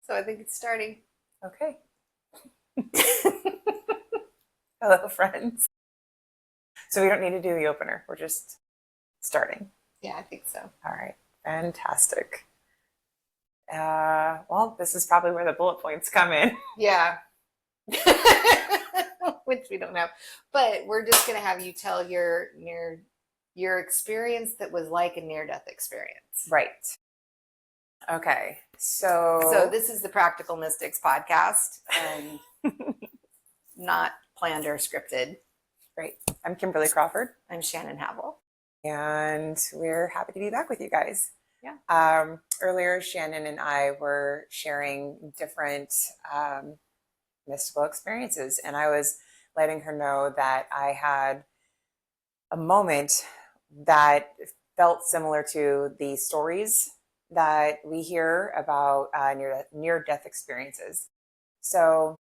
So I think it's starting. Okay. Hello, friends. So we don't need to do the opener. We're just starting. Yeah, I think so. All right. Fantastic. Well, this is probably where the bullet points come in. Yeah. Which we don't have. But we're just going to have you tell your experience that was like a near-death experience. Right. Okay. So this is the Practical Mystics podcast and not planned or scripted. Great. I'm Kimberly Crawford. I'm Shannon Havill. And we're happy to be back with you guys. Yeah. Earlier, Shannon and I were sharing different mystical experiences, and I was letting her know that I had a moment that felt similar to the stories that we hear about near-death experiences. So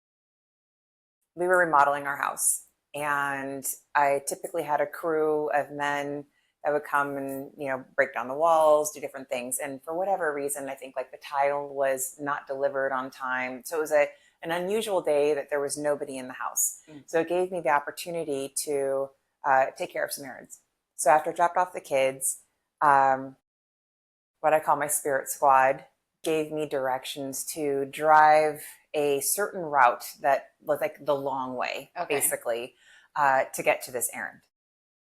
we were remodeling our house, and I typically had a crew of men that would come and, break down the walls, do different things. And for whatever reason, I think like the tile was not delivered on time. So it was an unusual day that there was nobody in the house. So it gave me the opportunity to take care of some errands. So after I dropped off the kids, what I call my spirit squad gave me directions to drive a certain route that was like the long way, basically, to get to this errand.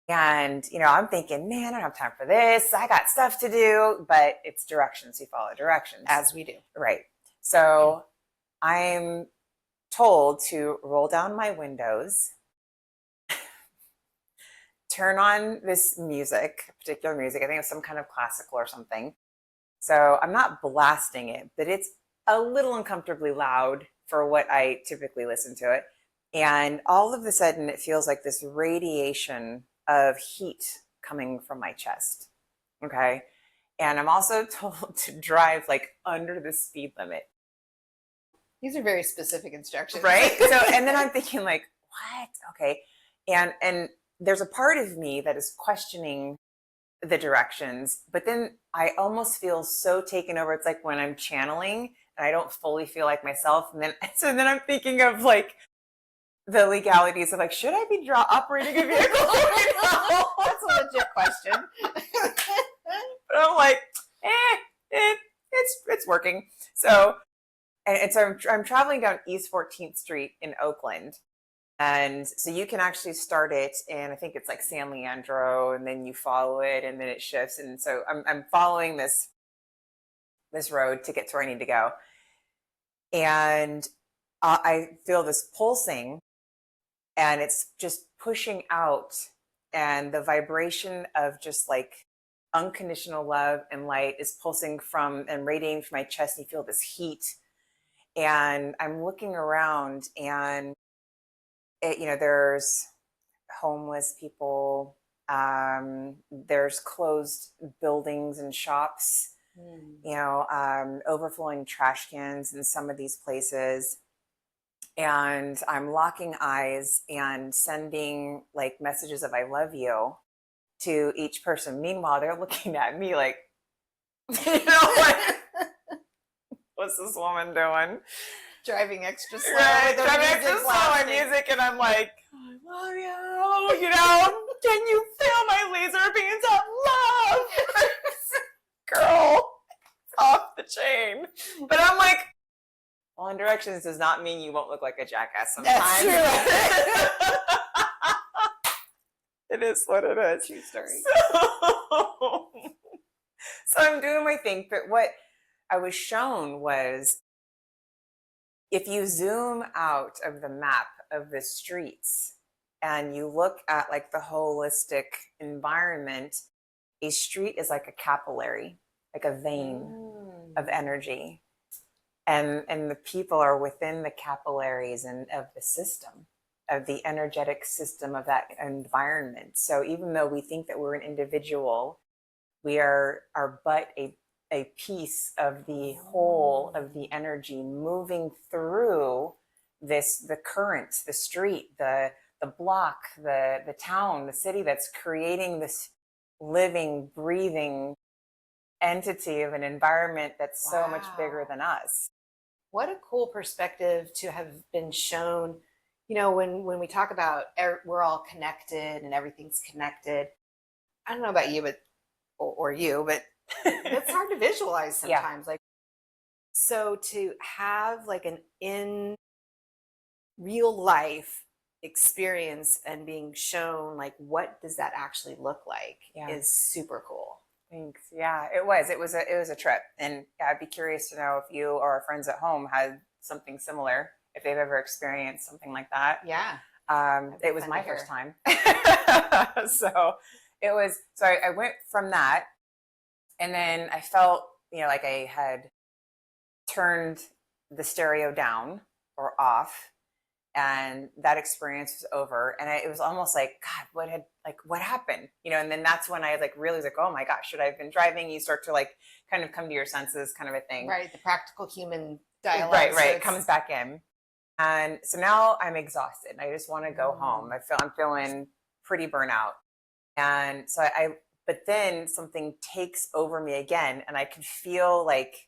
And, I'm thinking, man, I don't have time for this. I got stuff to do, but it's directions. You follow directions. As we do. Right. So I'm told to roll down my windows, turn on this music, particular music. I think it was some kind of classical or something. So I'm not blasting it, but it's a little uncomfortably loud for what I typically listen to it. And all of a sudden, it feels like this radiation of heat coming from my chest. Okay. And I'm also told to drive like under the speed limit. These are very specific instructions. Right. So, and then I'm thinking like, what? Okay. And there's a part of me that is questioning the directions, but then I almost feel so taken over. It's like when I'm channeling and I don't fully feel like myself. And then I'm thinking of like the legalities of like, should I be operating a vehicle right now? That's a legit question. But I'm like, it's working. So, and so I'm traveling down East 14th Street in Oakland. And so you can actually start it, and I think it's like San Leandro, and then you follow it, and then it shifts. And so I'm following this road to get to where I need to go. And I feel this pulsing, and it's just pushing out, and the vibration of just like unconditional love and light is pulsing from and radiating from my chest. And you feel this heat, and I'm looking around, and there's homeless people, there's closed buildings and shops, overflowing trash cans in some of these places. And I'm locking eyes and sending like messages of I love you to each person. Meanwhile, they're looking at me like, like, what's this woman doing? Driving extra slow. Right, driving extra slow with music, and I'm like, I love you. Can you feel my laser beams of love? Girl, it's off the chain. But I'm like, well, in directions does not mean you won't look like a jackass sometimes. That's true. It is what it is. True story. So I'm doing my thing, but what I was shown was, if you zoom out of the map of the streets and you look at like the holistic environment, a street is like a capillary, like a vein of energy. And the people are within the capillaries and of the system, of the energetic system of that environment. So even though we think that we're an individual, we are but a piece of the whole of the energy moving through the current, the street, the block, the town, the city, that's creating this living, breathing entity of an environment that's so much bigger than us. What a cool perspective to have been shown. When we talk about we're all connected and everything's connected. I don't know about you, but or you, but it's hard to visualize sometimes. Like, so to have like an in real life experience and being shown like what does that actually look like is super cool. Thanks. Yeah, it was a trip. And I'd be curious to know if you or our friends at home had something similar, if they've ever experienced something like that. Yeah. It was my first time. So I went from that, and then I felt, like I had turned the stereo down or off, and that experience was over. And it was almost like, God, what happened? And then that's when I like really was like, oh my gosh, should I have been driving? You start to like kind of come to your senses, kind of a thing. Right. The practical human dialogue. Right. So it comes back in. And so now I'm exhausted. I just want to go home. I'm feeling pretty burnout. And so but then something takes over me again, and I can feel like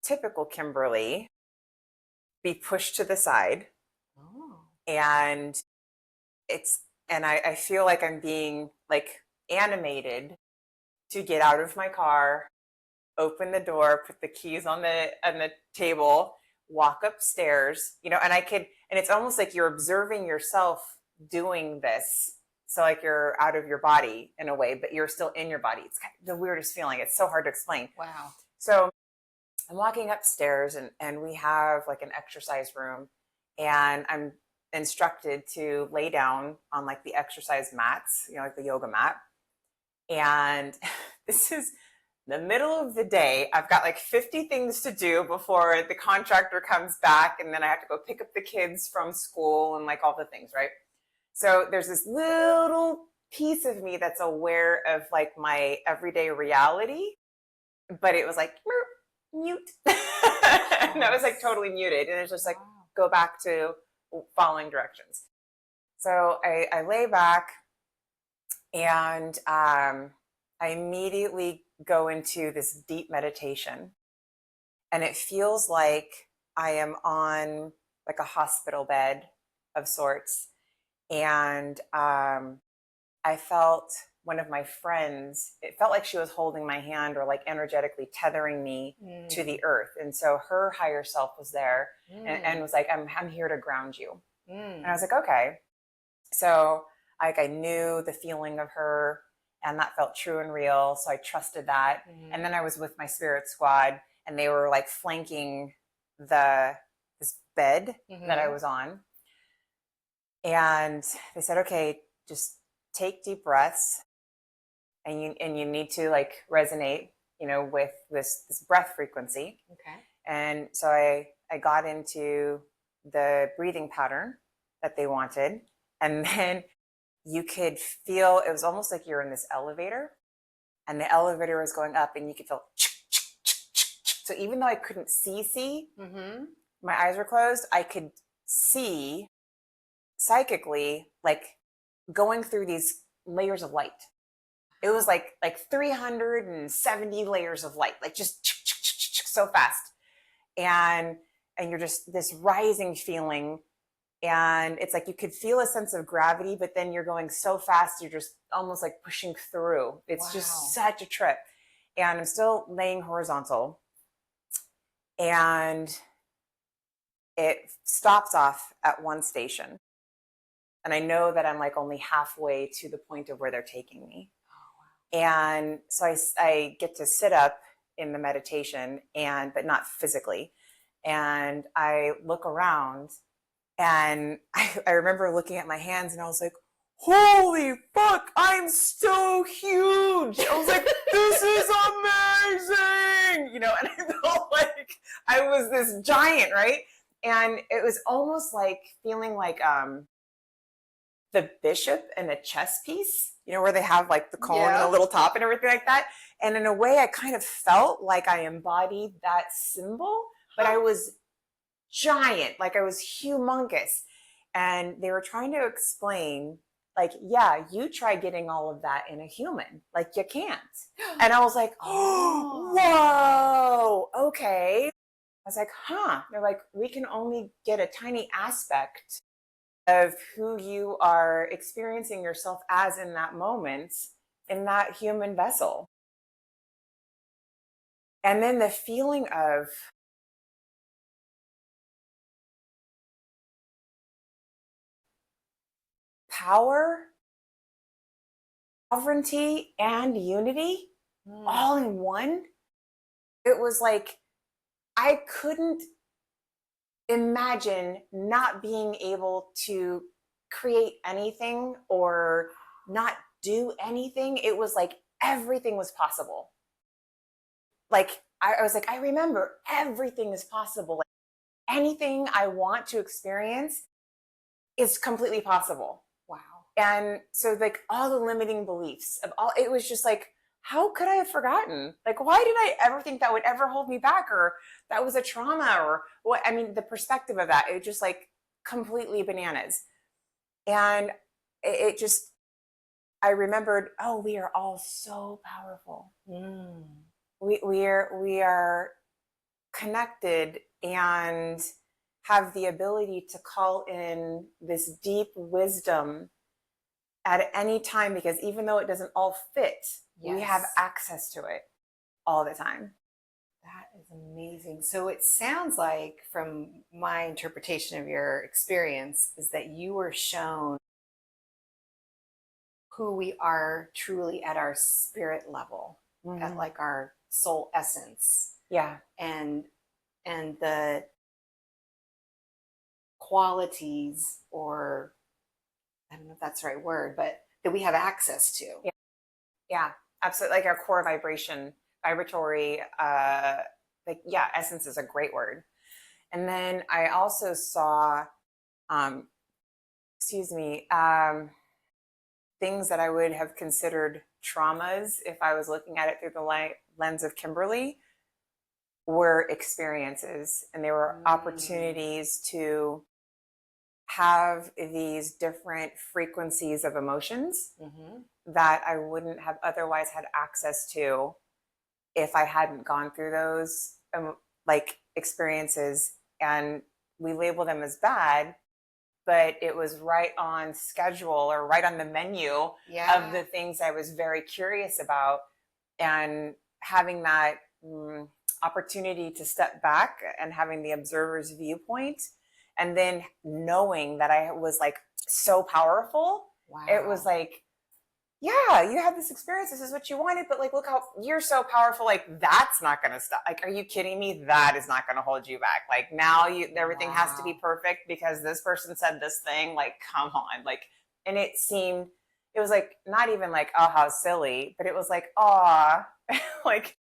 typical Kimberly be pushed to the side. And I feel like I'm being like animated to get out of my car, open the door, put the keys on the table, walk upstairs, and and it's almost like you're observing yourself doing this. So like you're out of your body in a way, but you're still in your body. It's kind of the weirdest feeling. It's so hard to explain. Wow. So I'm walking upstairs, and we have like an exercise room, and I'm instructed to lay down on like the exercise mats, like the yoga mat. And this is the middle of the day. I've got like 50 things to do before the contractor comes back, and then I have to go pick up the kids from school and like all the things, right? So there's this little piece of me that's aware of like my everyday reality, but it was like mute. And I was like totally muted, and it's just like go back to following directions. So I lay back, and I immediately go into this deep meditation, and it feels like I am on like a hospital bed of sorts. And I felt one of my friends, it felt like she was holding my hand or like energetically tethering me to the earth. And so her higher self was there and was like, I'm here to ground you. And I was like, okay. So I knew the feeling of her, and that felt true and real. So I trusted that. And then I was with my spirit squad, and they were like flanking this bed that I was on. And they said, okay, just take deep breaths, and you need to like resonate, with this breath frequency. Okay. And so I got into the breathing pattern that they wanted. And then you could feel, it was almost like you're in this elevator, and the elevator was going up, and you could feel. So even though I couldn't see, my eyes were closed, I could see psychically, like going through these layers of light. It was like 370 layers of light, like just so fast. And you're just this rising feeling. And it's like you could feel a sense of gravity, but then you're going so fast, you're just almost like pushing through. It's just such a trip. And I'm still laying horizontal. And it stops off at one station. And I know that I'm like only halfway to the point of where they're taking me. And so I get to sit up in the meditation, but not physically. And I look around, and I remember looking at my hands, and I was like, holy fuck, I'm so huge. I was like, this is amazing. And I felt like I was this giant, right? And it was almost like feeling like the bishop in a chess piece, where they have like the cone and the little top and everything like that. And in a way, I kind of felt like I embodied that symbol, but I was giant, like I was humongous. And they were trying to explain, like, yeah, you try getting all of that in a human, like you can't. And I was like, oh, whoa, okay. was like, huh. They're like, we can only get a tiny aspect of who you are experiencing yourself as in that moment, in that human vessel. And then the feeling of power, sovereignty, and unity all in one. It was like, I couldn't imagine not being able to create anything or not do anything. It was like everything was possible. Like, I was like, I remember everything is possible. Like, anything I want to experience is completely possible. Wow. And so, like, all the limiting beliefs of all, it was just like, how could I have forgotten? Like, why did I ever think that would ever hold me back, or that was a trauma, or what? I mean, the perspective of that, it just like completely bananas. And it just, I remembered, oh, we are all so powerful. We are connected and have the ability to call in this deep wisdom at any time, because even though it doesn't all fit, we have access to it all the time. That is amazing. So it sounds like, from my interpretation of your experience, is that you were shown who we are truly at our spirit level, at like our soul essence. Yeah. And the qualities, or I don't know if that's the right word, but that we have access to. Yeah, absolutely. Like our core vibration, vibratory, like, yeah, essence is a great word. And then I also saw, things that I would have considered traumas if I was looking at it through the lens of Kimberly were experiences, and they were opportunities to have these different frequencies of emotions that I wouldn't have otherwise had access to if I hadn't gone through those like experiences. And we label them as bad, but it was right on schedule, or right on the menu of the things I was very curious about. And having that opportunity to step back and having the observer's viewpoint, and then knowing that I was like so powerful. It was like, yeah, you had this experience. This is what you wanted, but like, look how you're so powerful. Like, that's not going to stop. Like, are you kidding me? That is not going to hold you back. Like, now everything has to be perfect because this person said this thing. Like, come on. Like, and it was like, not even like, oh, how silly, but it was like, aw, like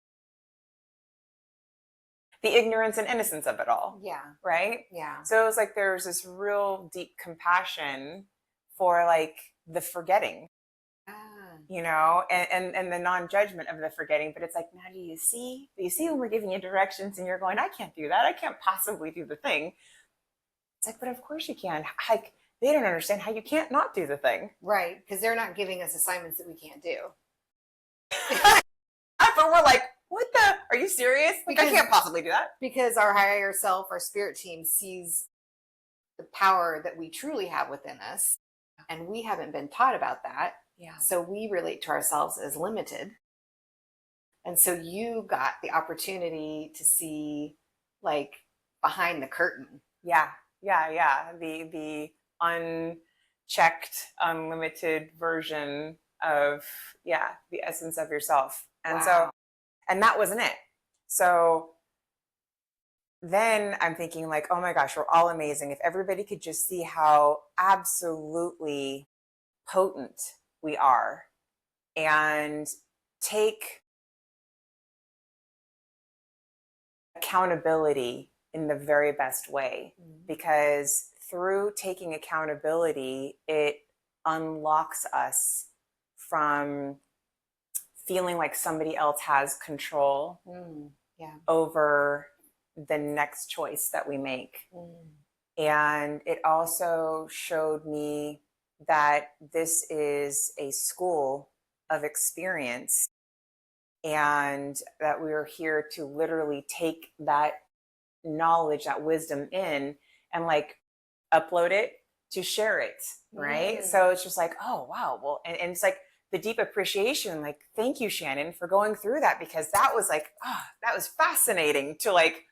the ignorance and innocence of it all. Yeah. Right? Yeah. So it was like, there's this real deep compassion for like the forgetting. You know, and the non-judgment of the forgetting. But it's like, now do you see when we're giving you directions and you're going, I can't do that, I can't possibly do the thing. It's like, but of course you can. Like, they don't understand how you can't not do the thing. Right, because they're not giving us assignments that we can't do. But we're like, what the, are you serious? Like, I can't possibly do that. Because our higher self, our spirit team, sees the power that we truly have within us, and we haven't been taught about that. Yeah. So we relate to ourselves as limited. And so you got the opportunity to see like behind the curtain. Yeah. The unchecked, unlimited version of, the essence of yourself. And so, and that wasn't it. So then I'm thinking like, oh my gosh, we're all amazing. If everybody could just see how absolutely potent we are, and take accountability in the very best way, because through taking accountability, it unlocks us from feeling like somebody else has control over the next choice that we make. And it also showed me that this is a school of experience, and that we are here to literally take that knowledge, that wisdom in, and like upload it to share it. Right. So it's just like, oh, wow. Well, and it's like the deep appreciation, like, thank you, Shannon, for going through that, because that was like, oh, that was fascinating to like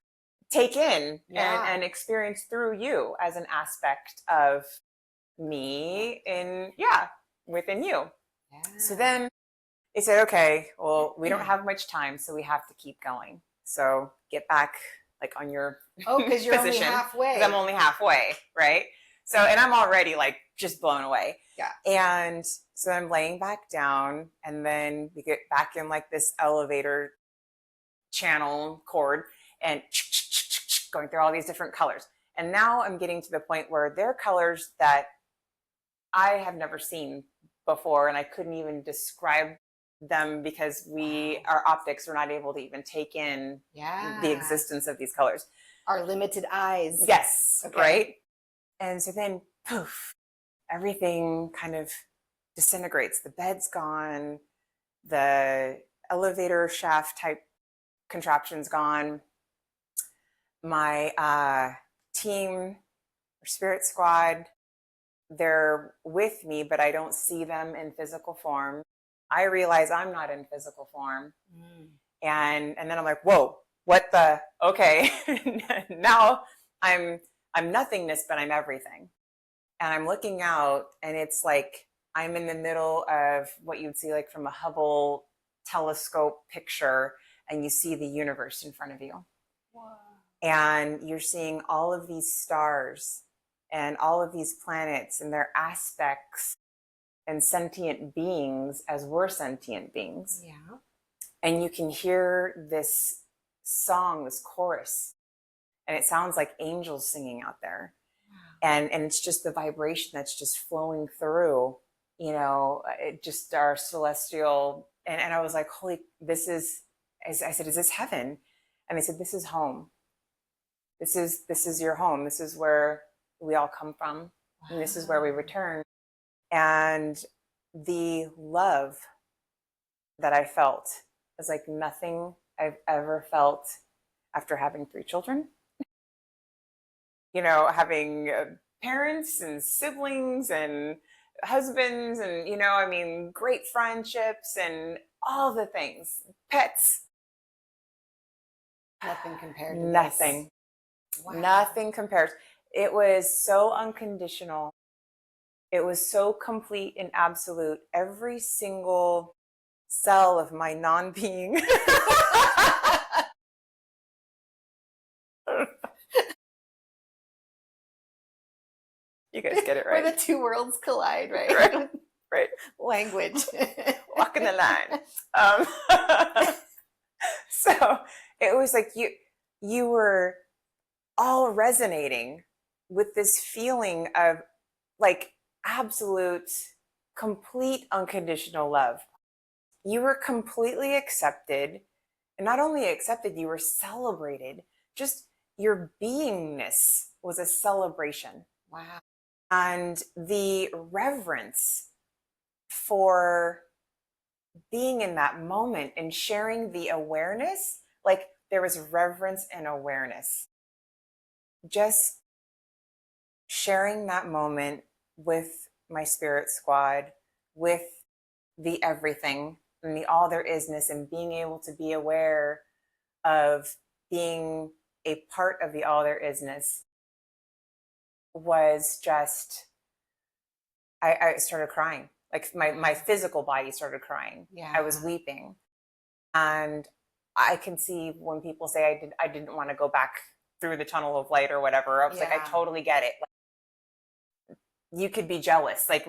take in and experience through you as an aspect of me within you. So then they said, okay, well, we don't have much time, so we have to keep going. So get back like on your because you're only position, halfway. 'cause I'm only halfway, right? So, and I'm already like just blown away. Yeah. And so I'm laying back down, and then we get back in like this elevator channel cord, and going through all these different colors. And now I'm getting to the point where they're colors that I have never seen before, and I couldn't even describe them because our optics were not able to even take in the existence of these colors. Our limited eyes. Yes. Okay. Right. And so then poof, everything kind of disintegrates. The bed's gone, the elevator shaft type contraption's gone. My team or spirit squad, they're with me, but I don't see them in physical form. I realize I'm not in physical form. And then I'm like, whoa, what the, okay. Now I'm nothingness, but I'm everything. And I'm looking out, and it's like I'm in the middle of what you'd see like from a Hubble telescope picture, and you see the universe in front of you. Wow. And you're seeing all of these stars and all of these planets and their aspects and sentient beings as we're sentient beings. Yeah. And you can hear this song, this chorus, and it sounds like angels singing out there. Wow. And it's just the vibration that's just flowing through, it just our celestial. And I was like, holy, I said, is this heaven? And they said, this is home. This is your home. This is where we all come from. Wow. And this is where we return. And the love that I felt is like nothing I've ever felt after having 3 children. Having parents and siblings and husbands and, great friendships and all the things, pets. Nothing compared to Nothing. This. Wow. Nothing compares. It was so unconditional. It was so complete and absolute. Every single cell of my non-being. You guys get it, right? Where the 2 worlds collide, right? Right. Language. Walking the line. So it was like you were all resonating with this feeling of like absolute, complete, unconditional love. You were completely accepted, and not only accepted, you were celebrated. Just your beingness was a celebration. Wow. And the reverence for being in that moment and sharing the awareness, like there was reverence and awareness. Just sharing that moment with my spirit squad, with the everything and the all there isness, and being able to be aware of being a part of the all there isness was just, I started crying. Like my physical body started crying. Yeah. I was weeping. And I can see when people say I didn't want to go back through the tunnel of light or whatever. I was like, I totally get it. Like, you could be jealous. Like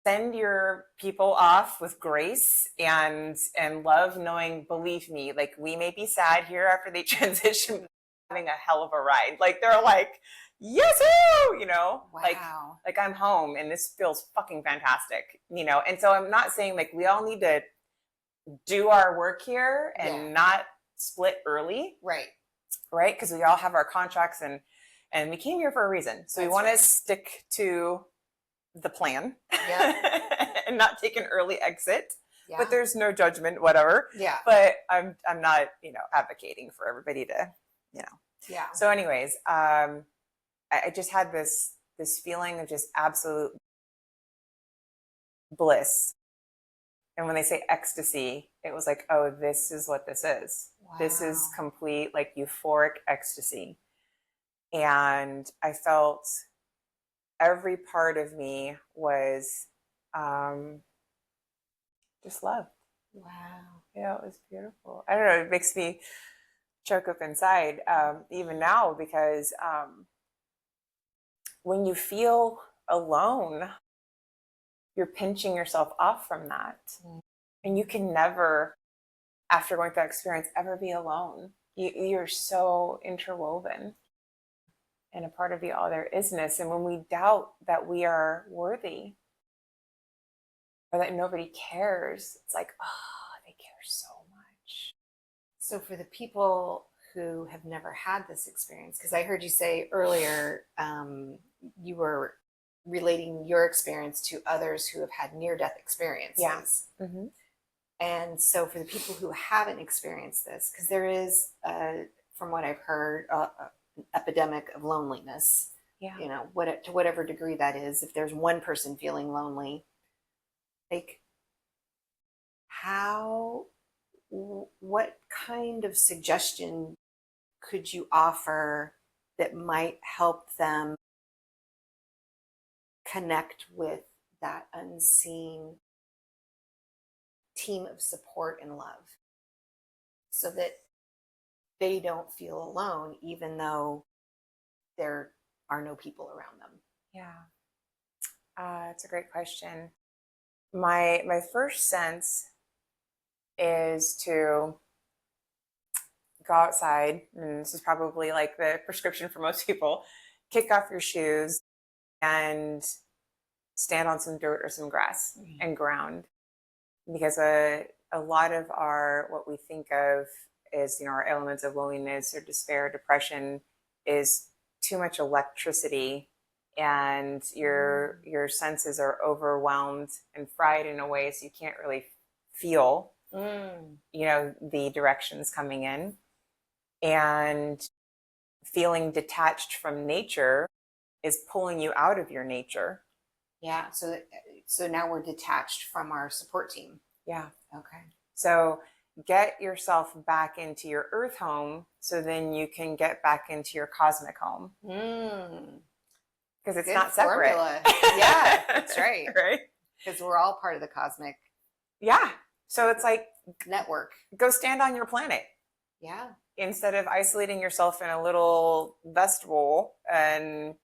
send your people off with grace and love, knowing, believe me, like we may be sad here after they transition, having a hell of a ride. Like they're like, yes, wow. like I'm home and this feels fucking fantastic, And so I'm not saying like we all need to do our work here and not split early. Right. Because we all have our contracts and we came here for a reason. So we want to stick to the plan and not take an early exit. Yeah. but there's no judgment, whatever. Yeah. But I'm not, advocating for everybody to, Yeah. So anyways, I just had this feeling of just absolute bliss. And when they say ecstasy, it was like, oh, this is what this is. Wow. This is complete, like, euphoric ecstasy. And I felt every part of me was just loved. Wow. Yeah, it was beautiful. I don't know, it makes me choke up inside, even now, because when you feel alone, you're pinching yourself off from that. And you can never, after going through that experience, ever be alone. You're so interwoven and a part of the all there isness. And when we doubt that we are worthy or that nobody cares, it's like, oh, they care so much. So for the people who have never had this experience, because I heard you say earlier, you were relating your experience to others who have had near-death experiences. Yeah. Mm-hmm. And so for the people who haven't experienced this, because there is, from what I've heard, an epidemic of loneliness. Yeah. To whatever degree that is, if there's one person feeling lonely, like what kind of suggestion could you offer that might help them connect with that unseen team of support and love so that they don't feel alone, even though there are no people around them? Yeah. It's a great question. My first sense is to go outside, and this is probably like the prescription for most people, kick off your shoes and stand on some dirt or some grass and ground. Because a lot of what we think of is, our elements of loneliness or despair, depression, is too much electricity, and your senses are overwhelmed and fried in a way so you can't really feel the directions coming in. And feeling detached from nature is pulling you out of your nature. Yeah. So now we're detached from our support team. Yeah. Okay. So get yourself back into your earth home so then you can get back into your cosmic home. Because it's not separate. Formula. Yeah, that's right. Right? Because we're all part of the cosmic. Yeah. So it's like network. Go stand on your planet. Yeah. Instead of isolating yourself in a little vestibule and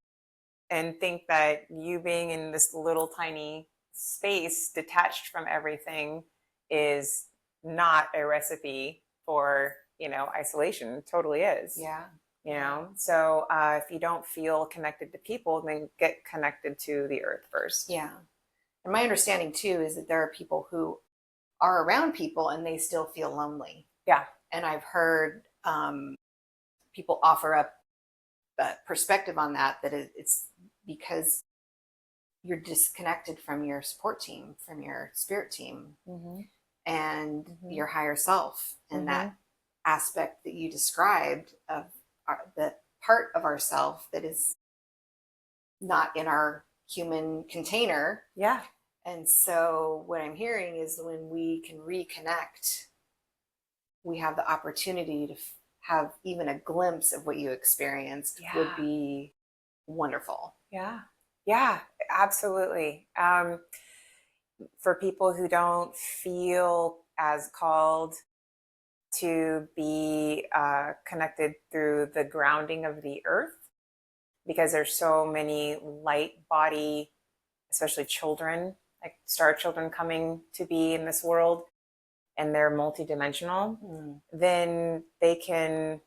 think that you being in this little tiny space detached from everything is not a recipe for, isolation. It totally is. Yeah. So if you don't feel connected to people, then get connected to the earth first. Yeah. And my understanding too is that there are people who are around people and they still feel lonely. Yeah. And I've heard people offer up a perspective on that it's because you're disconnected from your support team, from your spirit team, and your higher self, and that aspect that you described of the part of ourself that is not in our human container. Yeah. And so what I'm hearing is when we can reconnect, we have the opportunity to have even a glimpse of what you experienced would be wonderful. Yeah. Yeah, absolutely. For people who don't feel as called to be connected through the grounding of the earth, because there's so many light body, especially children, like star children coming to be in this world, and they're multidimensional, then they can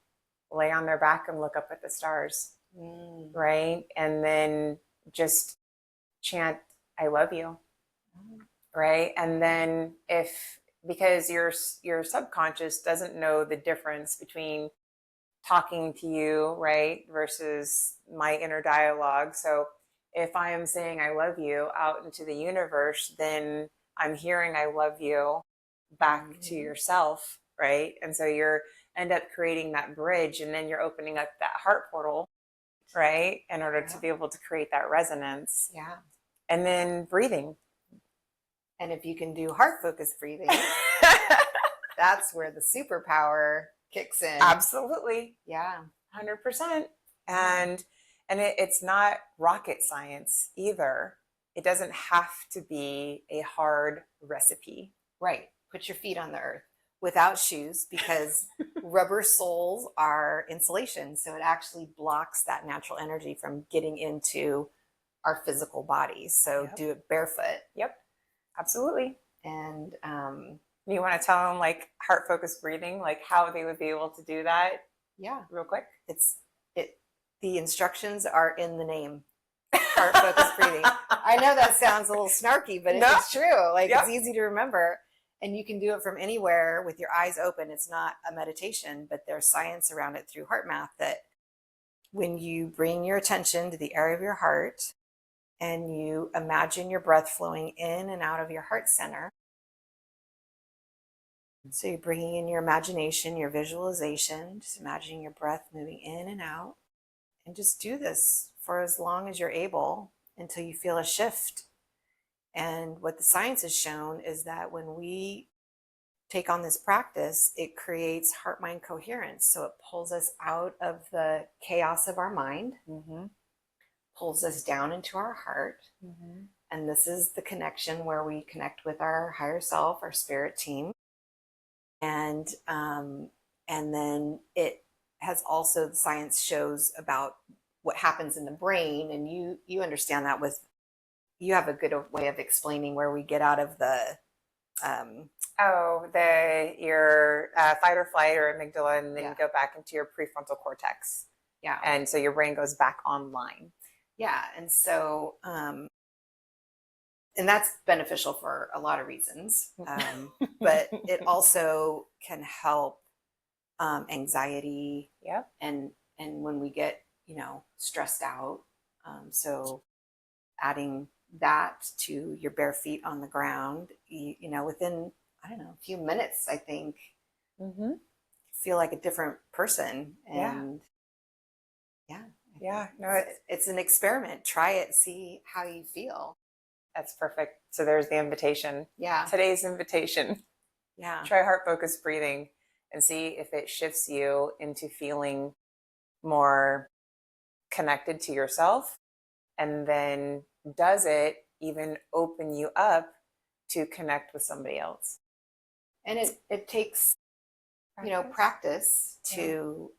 lay on their back and look up at the stars, right? And then just chant, I love you, right? And then because your subconscious doesn't know the difference between talking to you, right, versus my inner dialogue. So if I am saying I love you out into the universe, then I'm hearing I love you back to yourself, right? And so you're end up creating that bridge, and then you're opening up that heart portal, right? In order to be able to create that resonance. Yeah. And then breathing. And if you can do heart focused breathing, that's where the superpower kicks in. Absolutely. Yeah. 100%. And it's not rocket science either. It doesn't have to be a hard recipe. Right. Put your feet on the earth without shoes, because rubber soles are insulation. So it actually blocks that natural energy from getting into our physical bodies. So do it barefoot. Yep. Absolutely. And you want to tell them like heart focused breathing, like how they would be able to do that? Yeah. Real quick. The instructions are in the name. Heart focused breathing. I know that sounds a little snarky, but it's true. Like it's easy to remember, and you can do it from anywhere with your eyes open. It's not a meditation, but there's science around it through heart math that when you bring your attention to the area of your heart and you imagine your breath flowing in and out of your heart center. So you're bringing in your imagination, your visualization, just imagining your breath moving in and out. And just do this for as long as you're able until you feel a shift. And what the science has shown is that when we take on this practice, it creates heart-mind coherence. So it pulls us out of the chaos of our mind, pulls us down into our heart. And this is the connection where we connect with our higher self, our spirit team. And then it has also, the science shows about what happens in the brain, and you understand that with, you have a good way of explaining where we get out of the your fight or flight or amygdala, and then you go back into your prefrontal cortex. Yeah. And so your brain goes back online. Yeah. And so and that's beneficial for a lot of reasons, but it also can help anxiety. And when we get, stressed out. So adding that to your bare feet on the ground, within, I don't know, a few minutes, I think, feel like a different person. And no, it's an experiment. Try it, see how you feel. That's perfect. So there's the invitation. Yeah. Today's invitation. Yeah. Try heart focused breathing and see if it shifts you into feeling more connected to yourself. And then does it even open you up to connect with somebody else? And it takes, practice to,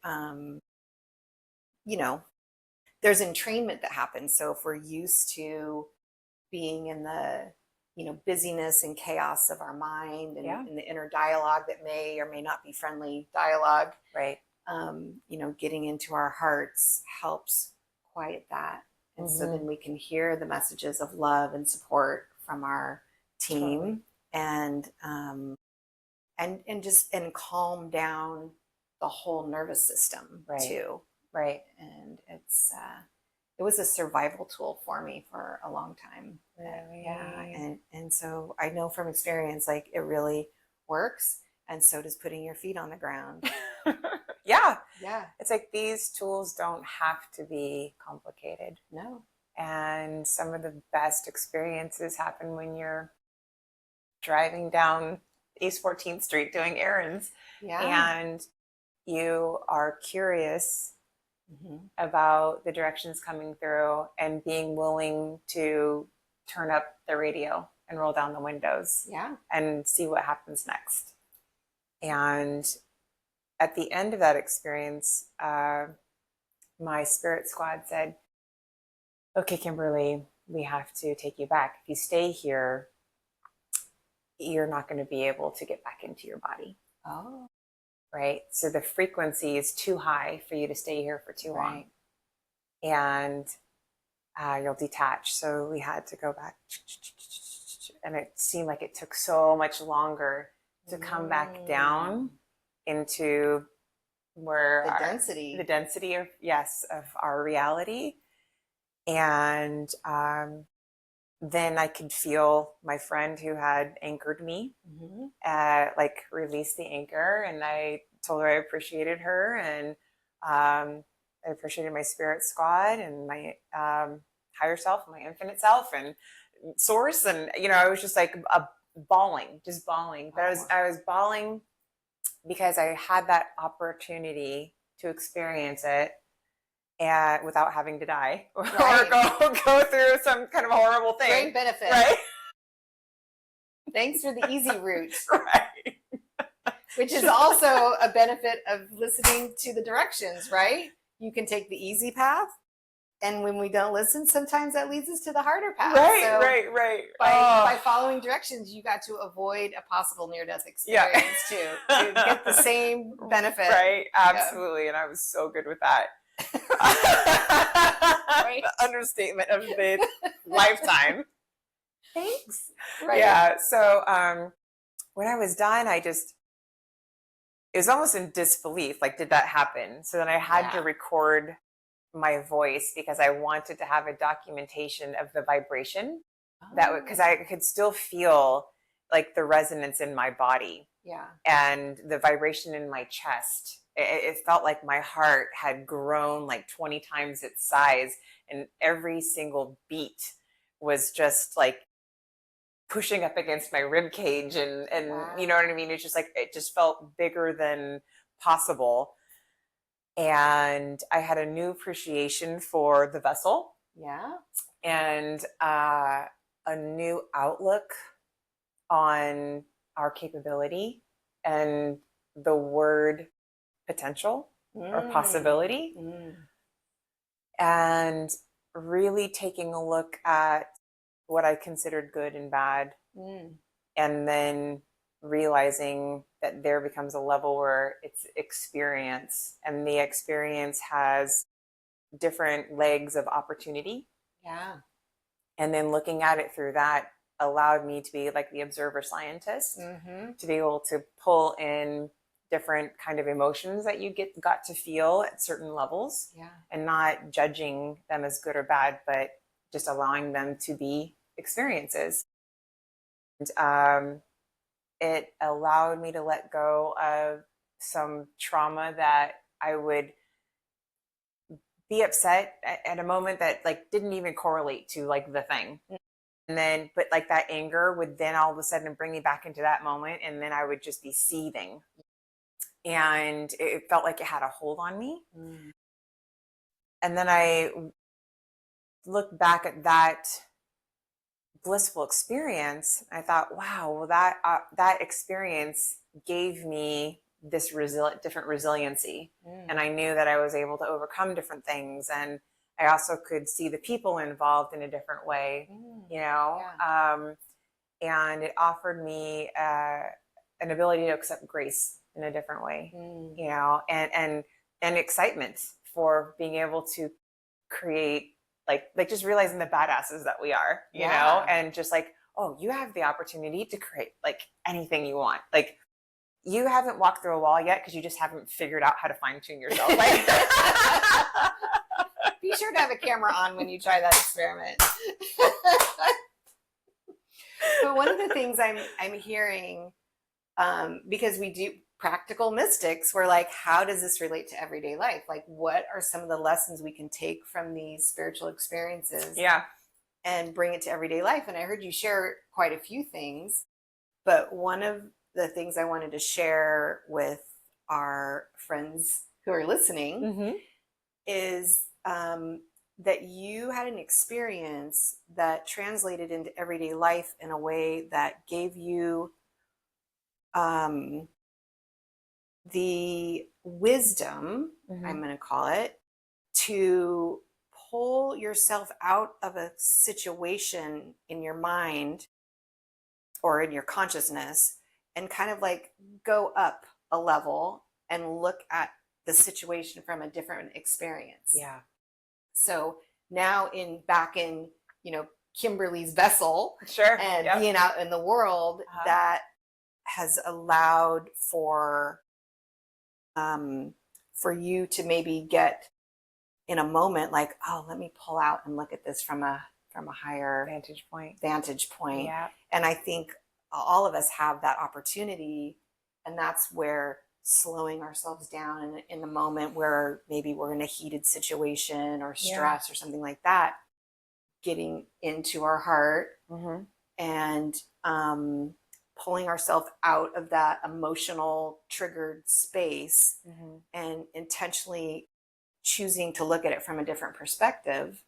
there's entrainment that happens. So if we're used to being in the, busyness and chaos of our mind and in the inner dialogue that may or may not be friendly dialogue, right? Getting into our hearts helps quiet that. And so then we can hear the messages of love and support from our team, and calm down the whole nervous system too. Right. And it was a survival tool for me for a long time. Really? Yeah. And so I know from experience, like it really works. And so does putting your feet on the ground. Yeah. Yeah. It's like these tools don't have to be complicated. No. And some of the best experiences happen when you're driving down East 14th Street doing errands. Yeah. And you are curious about the directions coming through and being willing to turn up the radio and roll down the windows. Yeah. And see what happens next. And at the end of that experience, my spirit squad said, okay, Kimberly, we have to take you back. If you stay here, you're not going to be able to get back into your body. Oh. Right? So the frequency is too high for you to stay here for too long. And you'll detach. So we had to go back. And it seemed like it took so much longer to come back down into where the density of our reality. And then I could feel my friend who had anchored me, like release the anchor. And I told her I appreciated her, and I appreciated my spirit squad and my higher self, my infinite self, and source. And I was just like bawling, just bawling. But I was bawling because I had that opportunity to experience it and without having to die or go through some kind of horrible thing. Great benefit. Right? Thanks for the easy route. Right. Which is also a benefit of listening to the directions, right? You can take the easy path. And when we don't listen, sometimes that leads us to the harder path. Right, so right. By following directions, you got to avoid a possible near-death experience too, to get the same benefit. Right, absolutely. And I was so good with that. Right. The understatement of the lifetime. Thanks. Right. Yeah. So when I was done, it was almost in disbelief. Like, did that happen? So then I had to record my voice because I wanted to have a documentation of the vibration because I could still feel like the resonance in my body. Yeah. And the vibration in my chest. It felt like my heart had grown like 20 times its size, and every single beat was just like pushing up against my rib cage, and you know what I mean? It's just like, it just felt bigger than possible. And I had a new appreciation for the vessel. Yeah. And a new outlook on our capability and the word potential or possibility. And really taking a look at what I considered good and bad. And then realizing that there becomes a level where it's experience, and the experience has different legs of opportunity. Yeah. And then looking at it through that allowed me to be like the observer scientist, to be able to pull in different kind of emotions that you got to feel at certain levels, and not judging them as good or bad, but just allowing them to be experiences. And it allowed me to let go of some trauma that I would be upset at a moment that like didn't even correlate to like the thing. And then, but like that anger would then all of a sudden bring me back into that moment. And then I would just be seething. And it felt like it had a hold on me. And then I looked back at that blissful experience. I thought, wow, well, that experience gave me this different resiliency. And I knew that I was able to overcome different things. And I also could see the people involved in a different way, and it offered me an ability to accept grace in a different way, and excitement for being able to create, like just realizing the badasses that we are, you know, and just like, oh, you have the opportunity to create like anything you want. Like, you haven't walked through a wall yet because you just haven't figured out how to fine tune yourself. Like, be sure to have a camera on when you try that experiment. But one of the things I'm hearing, because we do practical mystics, we're like, how does this relate to everyday life? Like, what are some of the lessons we can take from these spiritual experiences and bring it to everyday life? And I heard you share quite a few things, but one of the things I wanted to share with our friends who are listening is that you had an experience that translated into everyday life in a way that gave you the wisdom, I'm going to call it, to pull yourself out of a situation in your mind or in your consciousness and kind of like go up a level and look at the situation from a different experience. Yeah. So now back in, Kimberly's vessel, and being out in the world, that has allowed for you to maybe get in a moment like, oh, let me pull out and look at this from a from a higher vantage point. Yeah. And I think all of us have that opportunity, and that's where slowing ourselves down in the moment where maybe we're in a heated situation or stress or something like that, getting into our heart and pulling ourselves out of that emotional triggered space and intentionally choosing to look at it from a different perspective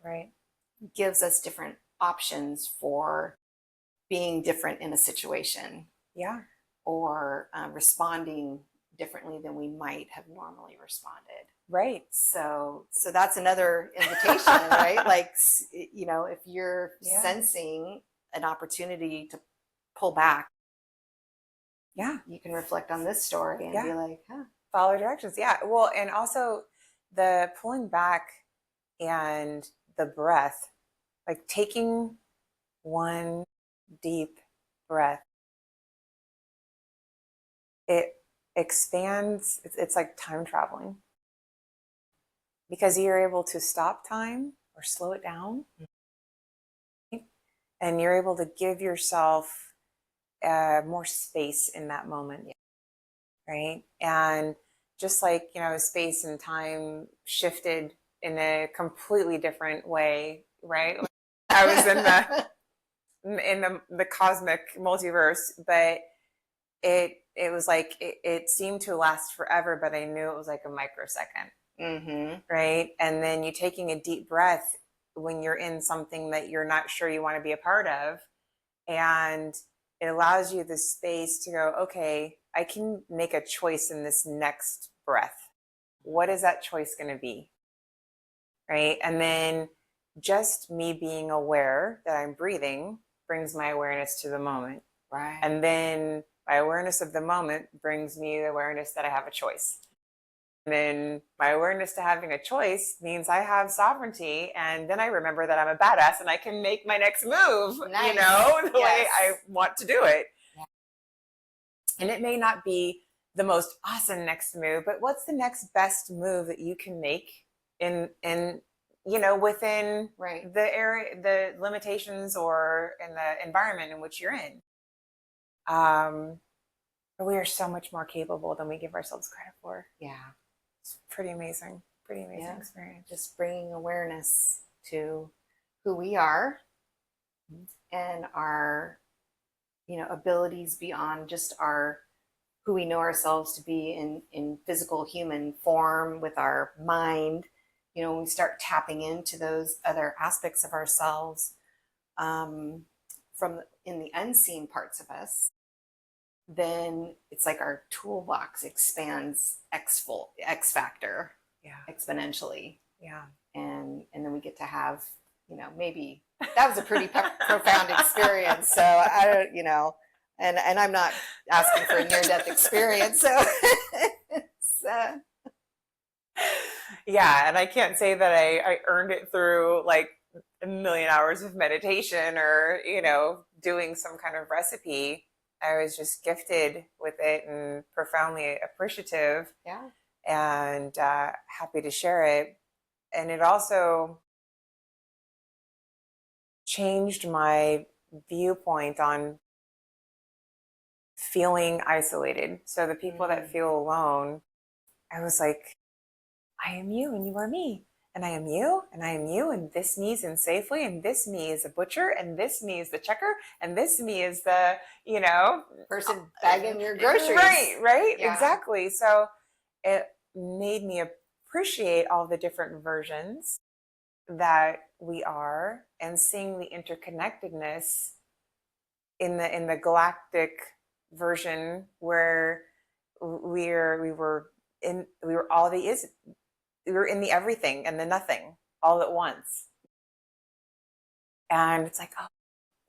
gives us different options for being different in a situation or responding differently than we might have normally responded. So that's another invitation, right? Like, you know, if you're sensing an opportunity to pull back, you can reflect on this story and be like, follow directions. Well, and also the pulling back and the breath, like taking one deep breath, it expands. It's like time traveling, because you're able to stop time or slow it down, and you're able to give yourself more space in that moment, right? And just like, you know, space and time shifted in a completely different way, right? I was in the cosmic multiverse, but it was like it seemed to last forever, but I knew it was like a microsecond, right? And then you taking a deep breath when you're in something that you're not sure you want to be a part of, and it allows you the space to go, okay, I can make a choice in this next breath. What is that choice going to be? Right? And then just me being aware that I'm breathing brings my awareness to the moment. Right. And then my awareness of the moment brings me the awareness that I have a choice. And then my awareness to having a choice means I have sovereignty. And then I remember that I'm a badass and I can make my next move, you know, the way I want to do it. Yeah. And it may not be the most awesome next move, but what's the next best move that you can make in you know, within the area, the limitations, or in the environment in which you're in. But we are so much more capable than we give ourselves credit for. Yeah. It's pretty amazing experience. Just bringing awareness to who we are and our, you know, abilities beyond just our, who we know ourselves to be in physical human form with our mind. You know, when we start tapping into those other aspects of ourselves from in the unseen parts of us, then it's like our toolbox expands X factor, exponentially. Yeah. And then we get to have, you know, maybe that was a pretty profound experience. So I don't, you know, and I'm not asking for a near-death experience. So yeah, and I can't say that I earned it through like a million hours of meditation or, you know, doing some kind of recipe. I was just gifted with it and profoundly appreciative. Yeah. And happy to share it. And it also changed my viewpoint on feeling isolated. So the people that feel alone, I was like, I am you and you are me. And I am you and I am you. And this me is in Safely. And this me is a butcher. And this me is the checker. And this me is the, you know, person bagging your groceries. Right. Yeah. Exactly. So it made me appreciate all the different versions that we are, and seeing the interconnectedness in the galactic version where we were in the everything and the nothing all at once. And it's like, oh,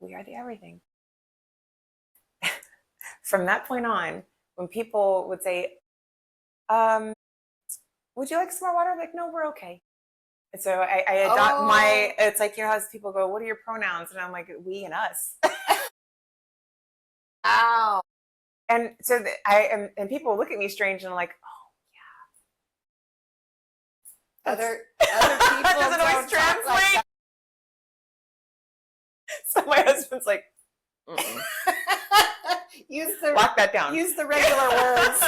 we are the everything. From that point on, when people would say, would you like some more water? I'm like, no, we're okay. And so I adopt it's like, you know, as people go, what are your pronouns? And I'm like, we and us. Ow. And so and people look at me strange and I'm like, oh yeah. Other people doesn't always translate. So my husband's like, mm-mm. Lock that down. Use the regular words.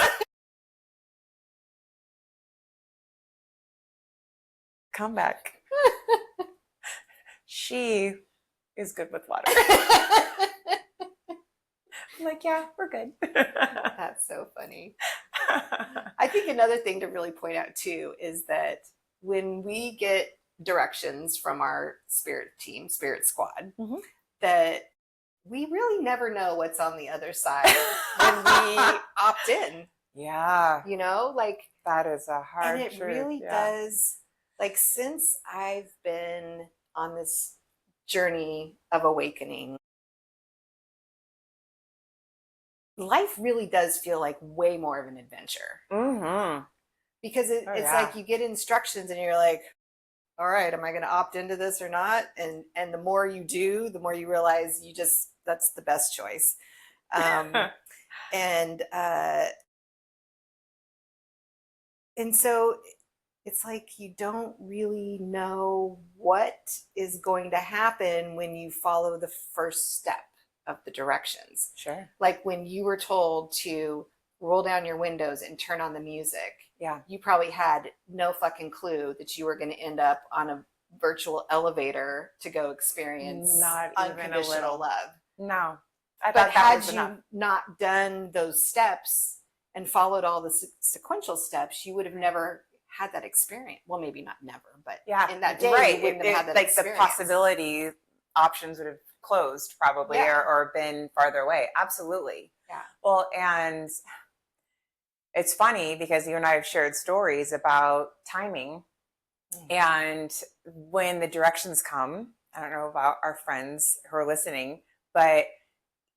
Come back. She is good with water. I'm like, yeah, we're good. That's so funny. I think another thing to really point out too is that when we get directions from our spirit team, spirit squad, that we really never know what's on the other side when we opt in. Yeah. You know, like that is a hard truth. And it truth. really does. Like, since I've been on this journey of awakening, life really does feel like way more of an adventure. Because it's like you get instructions and you're like, all right, am I going to opt into this or not? And the more you do, the more you realize that's the best choice. And so it's like you don't really know what is going to happen when you follow the first step of the directions. Sure. Like when you were told to roll down your windows and turn on the music. Yeah. You probably had no fucking clue that you were going to end up on a virtual elevator to go experience unconditional love. No. But had you not done those steps and followed all the sequential steps, you would have never had that experience. Well, maybe not never, but in that day, you wouldn't have had that experience. The possibility options would have closed probably or been farther away. Absolutely. Yeah. Well, and it's funny because you and I have shared stories about timing. And when the directions come, I don't know about our friends who are listening, but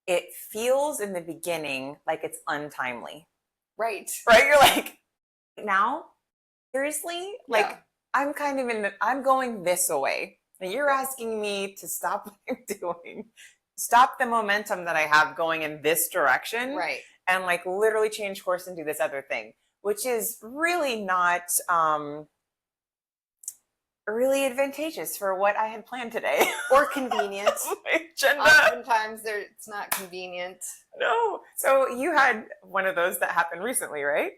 it feels in the beginning like it's untimely. Right. You're like, now? Seriously? Like, I'm kind of I'm going this way. And you're asking me to stop what I'm doing, stop the momentum that I have going in this direction. Right. And like literally change course and do this other thing, which is really not really advantageous for what I had planned today. Or convenient. Oftentimes it's not convenient. No. So you had one of those that happened recently, right?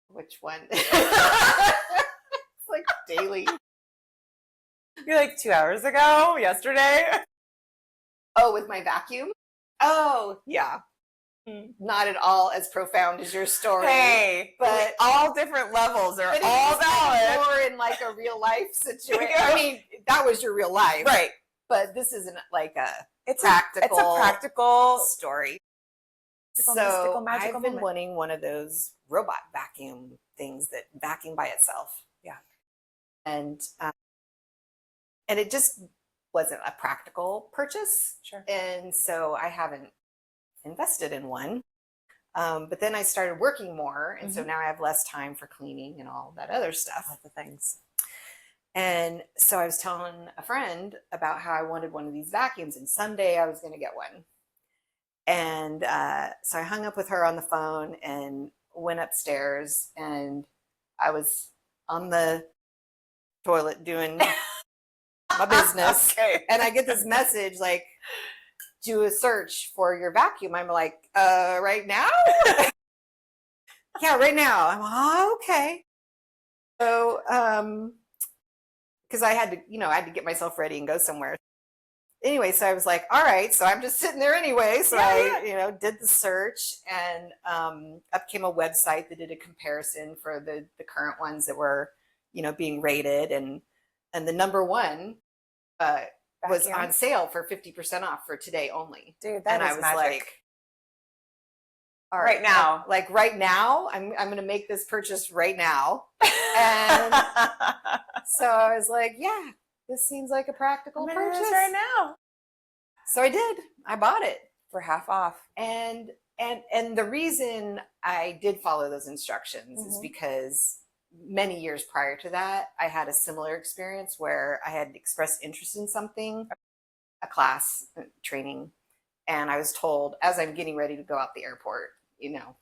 Which one? It's like daily. You're like 2 hours ago, yesterday. Oh, with my vacuum? Oh, yeah. Not at all as profound as your story. Hey, but all different levels are all valid. More in like a real life situation. I mean, that was your real life, right? But this isn't like it's a practical story. Mystical, I've been moment. wanting one of those robot vacuum things that vacuum by itself. Yeah, and it just wasn't a practical purchase. Sure. And so I haven't invested in one. But then I started working more. And so now I have less time for cleaning and all that other stuff. All the things. And so I was telling a friend about how I wanted one of these vacuums, and someday I was going to get one. And so I hung up with her on the phone and went upstairs, and I was on the toilet doing my business. Okay. And I get this message like, do a search for your vacuum. I'm like, right now? Yeah, right now. I'm like, oh, okay. So, because I had to get myself ready and go somewhere. Anyway, so I was like, all right, so I'm just sitting there anyway. So I did the search, and up came a website that did a comparison for the current ones that were, being rated, and the number one was on sale for 50% off for today only. Dude, that is magic. I was like, all right now. Like right now, I'm going to make this purchase right now. And so I was like, yeah, this seems like a practical purchase right now. So I did. I bought it for half off. And the reason I did follow those instructions is because many years prior to that, I had a similar experience where I had expressed interest in something, a class, training, and I was told as I'm getting ready to go out the airport,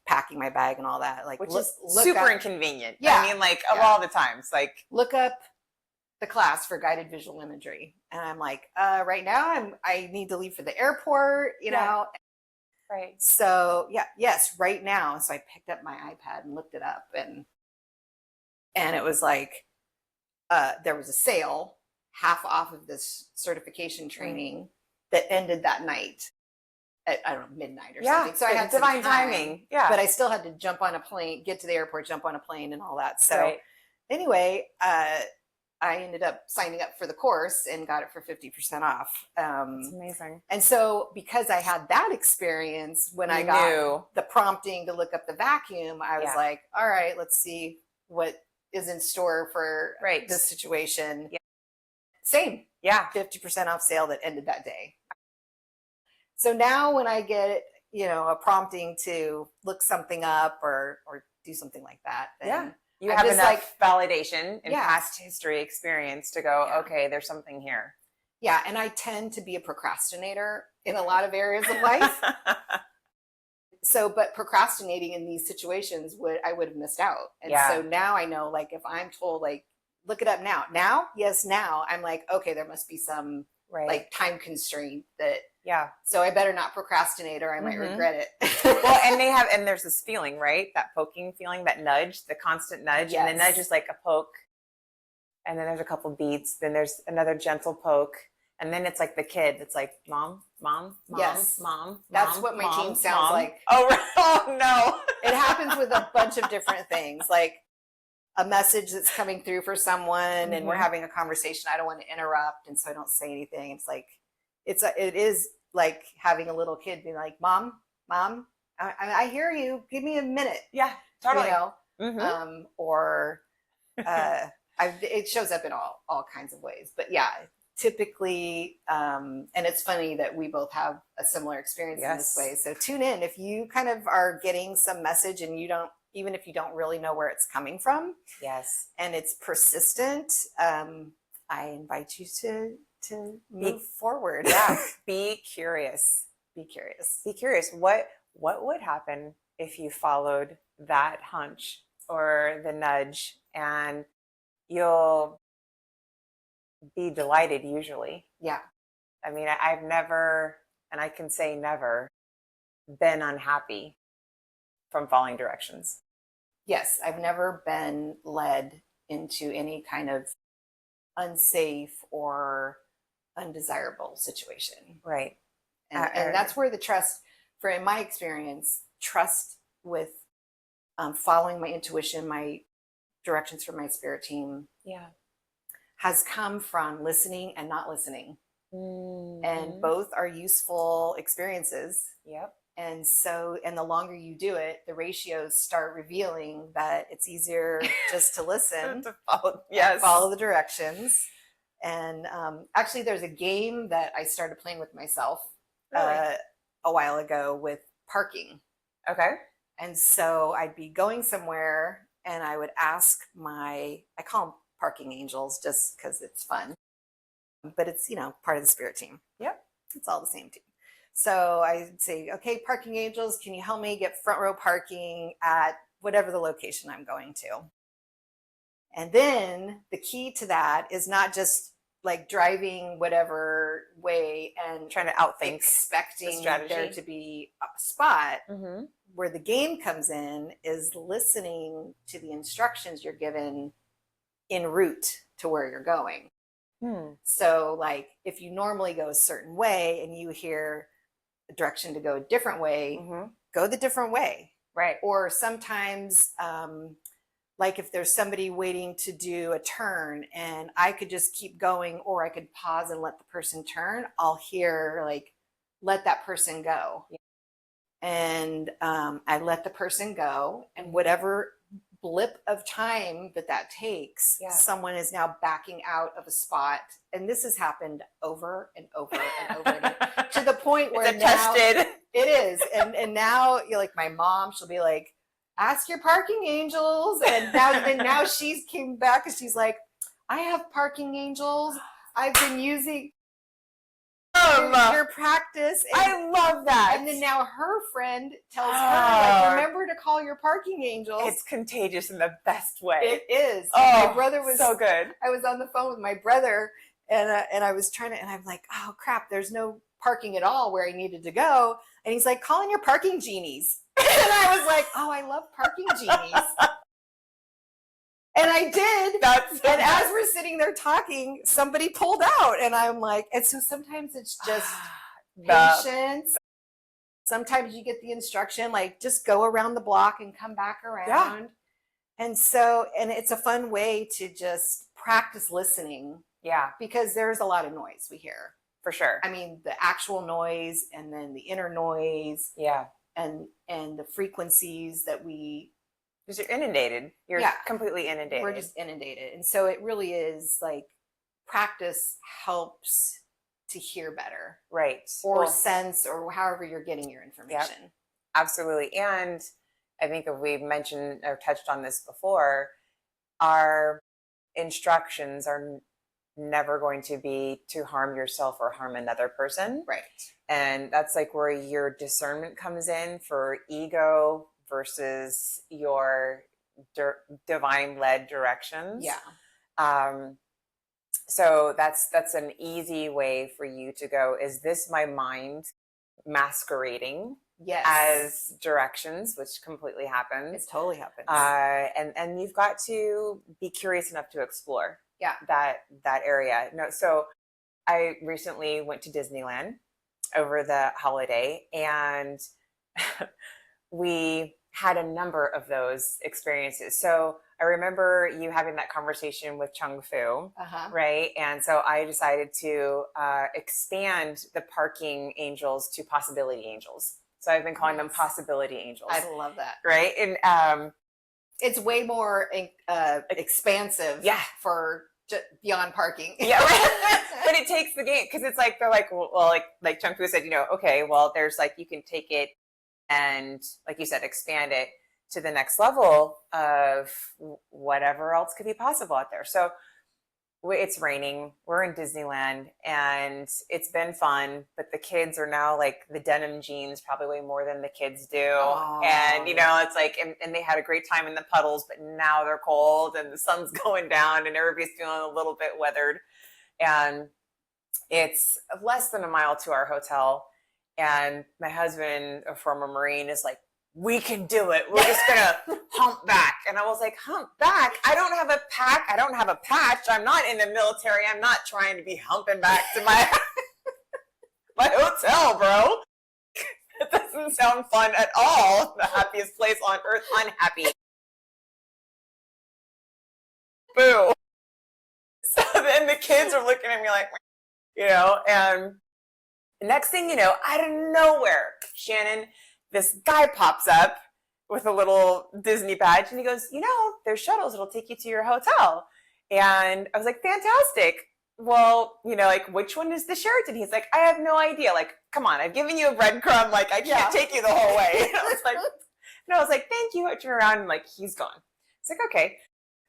packing my bag and all that, like, which is super inconvenient. Yeah. I mean, like, of all the times, like, look up the class for guided visual imagery. And I'm like, right now I need to leave for the airport, you know? Right. So yes, right now. So I picked up my iPad and looked it up, and it was like, there was a sale half off of this certification training that ended that night at, I don't know, midnight or something. So I had divine timing. Yeah. But I still had to jump on a plane, get to the airport, jump on a plane and all that. So anyway, I ended up signing up for the course and got it for 50% off. It's amazing. And so because I had that experience, when I got the prompting to look up the vacuum, I was like, all right, let's see what is in store for this situation. Yeah. Same. Yeah. 50% off sale that ended that day. So now when I get, you know, a prompting to look something up or do something like that, then you have enough validation and past history experience to go, okay, there's something here. Yeah. And I tend to be a procrastinator in a lot of areas of life. So, but procrastinating in these situations I would have missed out. And so now I know, like, if I'm told, like, look it up now, yes, now, I'm like, okay, there must be some like time constraint that, so I better not procrastinate or I might regret it. Well, and there's this feeling, right? That poking feeling, that nudge, the constant nudge. And the nudge is like a poke. And then there's a couple beats. Then there's another gentle poke. And then it's like the kid that's like, mom, mom, mom. That's what my teen sounds like. Oh, no. It happens with a bunch of different things, like a message that's coming through for someone and we're having a conversation. I don't want to interrupt. And so I don't say anything. It's like, it is like having a little kid being like, mom, I hear you. Give me a minute. Yeah, totally. You know, or it shows up in all kinds of ways. But yeah, typically, and it's funny that we both have a similar experience in this way. So tune in if you kind of are getting some message and you don't, even if you don't really know where it's coming from. Yes. And it's persistent. I invite you to move forward. Yeah. Be curious. Be curious. Be curious. What would happen if you followed that hunch or the nudge? And you'll be delighted usually. Yeah. I mean, I've never, and I can say never, been unhappy from following directions. Yes, I've never been led into any kind of unsafe or undesirable situation. Right. And that's where the trust, in my experience, trust with following my intuition, my directions from my spirit team, has come from listening and not listening. And both are useful experiences. Yep. And so, and the longer you do it, the ratios start revealing that it's easier just to listen, to follow, follow the directions. And actually, there's a game that I started playing with myself a while ago with parking. Okay. And so I'd be going somewhere and I would ask I call them parking angels just because it's fun. But it's, you know, part of the spirit team. Yep. It's all the same team. So I'd say, okay, parking angels, can you help me get front row parking at whatever the location I'm going to? And then the key to that is not just like driving whatever way and trying to outthink expecting there to be a spot. Where the game comes in is listening to the instructions you're given en route to where you're going. So like if you normally go a certain way and you hear a direction to go a different way, go the different way. Right. Or sometimes like if there's somebody waiting to do a turn and I could just keep going or I could pause and let the person turn, I'll hear like, let that person go. And I let the person go, and whatever blip of time that takes, someone is now backing out of a spot. And this has happened over and over and over again to the point where now tested. It is. And now you're like, my mom, she'll be like, ask your parking angels. And now she's came back and she's like, I have parking angels. I've been using. your practice. I love that. And then now her friend tells her, like, remember to call your parking angels. It's contagious in the best way. It is. Oh, my brother was so good. I was on the phone with my brother, and I was trying to, and I'm like, oh crap, there's no parking at all where I needed to go. And he's like, call in your parking genies. And I was like, oh, I love parking genies. And I did. And as we're sitting there talking, somebody pulled out. And I'm like, and so sometimes it's just patience. Sometimes you get the instruction, like, just go around the block and come back around. Yeah. And so, and it's a fun way to just practice listening. Yeah. Because there's a lot of noise we hear. For sure. I mean, the actual noise and then the inner noise. Yeah. And the frequencies that we... Because you're inundated. You're completely inundated. We're just inundated. And so it really is like practice helps to hear better. Right. Or sense, or however you're getting your information. Yep. Absolutely. And I think if we've mentioned or touched on this before, our instructions are never going to be to harm yourself or harm another person. Right. And that's like where your discernment comes in for ego versus your divine led directions. Yeah. So that's an easy way for you to go, is this my mind masquerading as directions, which completely happens. It totally happens. And you've got to be curious enough to explore that area. No, so I recently went to Disneyland over the holiday, and we had a number of those experiences. So I remember you having that conversation with Chung Fu, right? And so I decided to expand the parking angels to possibility angels. So I've been calling them possibility angels. I love that. Right? And it's way more expansive for beyond parking. Yeah, right. But it takes the game, because it's like, they're like, well, like Chung Fu said, okay, well, there's like, you can take it and, like you said, expand it to the next level of whatever else could be possible out there. So it's raining, we're in Disneyland, and it's been fun, but the kids are now like the denim jeans probably way more than the kids do. Oh. And, it's like, and they had a great time in the puddles, but now they're cold and the sun's going down and everybody's feeling a little bit weathered. And it's less than a mile to our hotel. And my husband, a former Marine, is like, we can do it. We're just going to hump back. And I was like, hump back? I don't have a pack. I don't have a patch. I'm not in the military. I'm not trying to be humping back to my hotel, bro. It doesn't sound fun at all. The happiest place on earth, unhappy. Boo. So then the kids are looking at me like, and the next thing you know, out of nowhere, Shannon, this guy pops up with a little Disney badge, and he goes, there's shuttles that'll take you to your hotel. And I was like, fantastic. Well, like, which one is the Sheraton? He's like, I have no idea. Like, come on, I've given you a breadcrumb. Like, I can't take you the whole way. And I was like, thank you. I turn around and like, he's gone. It's like, okay.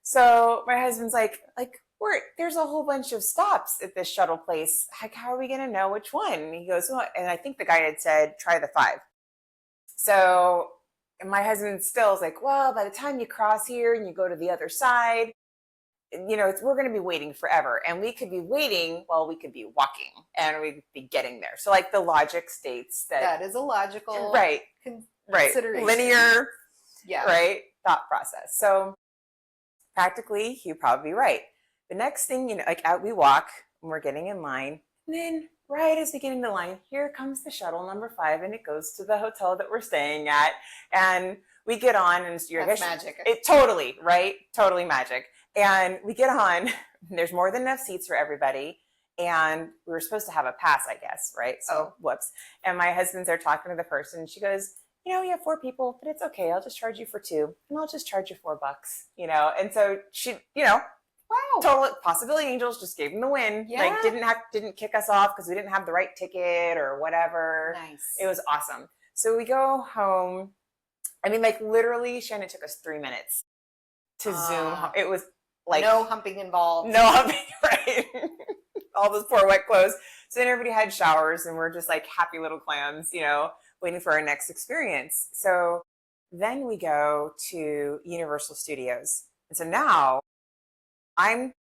So my husband's like, there's a whole bunch of stops at this shuttle place. Like, how are we going to know which one? And he goes, well, and I think the guy had said, try the 5. So my husband still is like, well, by the time you cross here and you go to the other side, we're going to be waiting forever. And we could be waiting while we could be walking, and we could be getting there. So like the logic states that is a logical consideration. Linear, right, thought process. So practically, you're probably right. The next thing, out we walk and we're getting in line, and then right as we get into line, here comes the shuttle number 5, and it goes to the hotel that we're staying at. And we get on, and that's magic. It totally, right? Totally magic. And we get on, there's more than enough seats for everybody. And we were supposed to have a pass, I guess, right? So whoops. And my husband's there talking to the person. She goes, we have 4 people, but it's okay. I'll just charge you for 2, and I'll just charge you $4, And so she, wow, total possibility angels just gave him the win. Yeah. Like didn't kick us off because we didn't have the right ticket or whatever. Nice. It was awesome. So we go home. I mean, like literally, Shannon, it took us 3 minutes to zoom. It was like no humping involved. No humping, right? All those poor wet clothes. So then everybody had showers and we're just like happy little clams, you know, waiting for our next experience. So then we go to Universal Studios. And so now I'm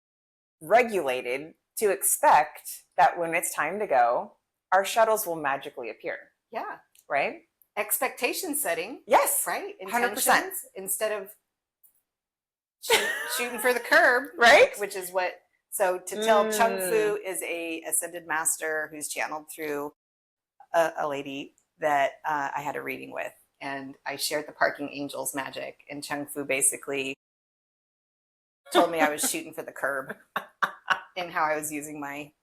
regulated to expect that when it's time to go, our shuttles will magically appear. Yeah. Right? Expectation setting. Yes. Right? 100%. Intentions instead of shooting for the curb. Right? Which is what, so to tell Chung Fu is a ascended master who's channeled through a lady that I had a reading with. And I shared the parking angels magic. And Chung Fu basically told me I was shooting for the curb and how I was using my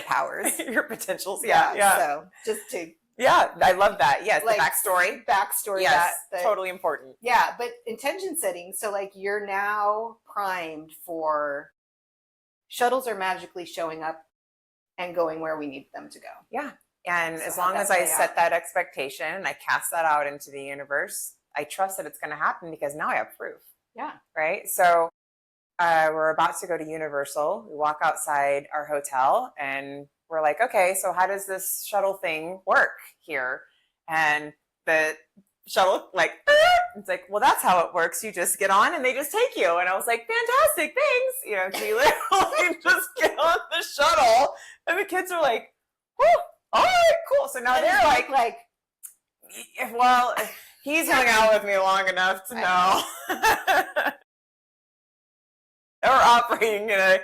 powers. Your potentials. Yeah. So just to. Yeah, I love that. Yes, like, the backstory. Yes, totally important. Yeah, but intention setting. So like you're now primed for shuttles are magically showing up and going where we need them to go. Yeah. And so as long as I set that expectation and I cast that out into the universe, I trust that it's going to happen because now I have proof. Yeah. Right. So we're about to go to Universal. We walk outside our hotel and we're like, okay, so how does this shuttle thing work here? And the shuttle, like, it's like, well, that's how it works. You just get on and they just take you. And I was like, fantastic, thanks. You know, so you literally just get on the shuttle and the kids are like, whew, all right, cool. So now they're like, well, he's hung out with me long enough to know. We're operating in a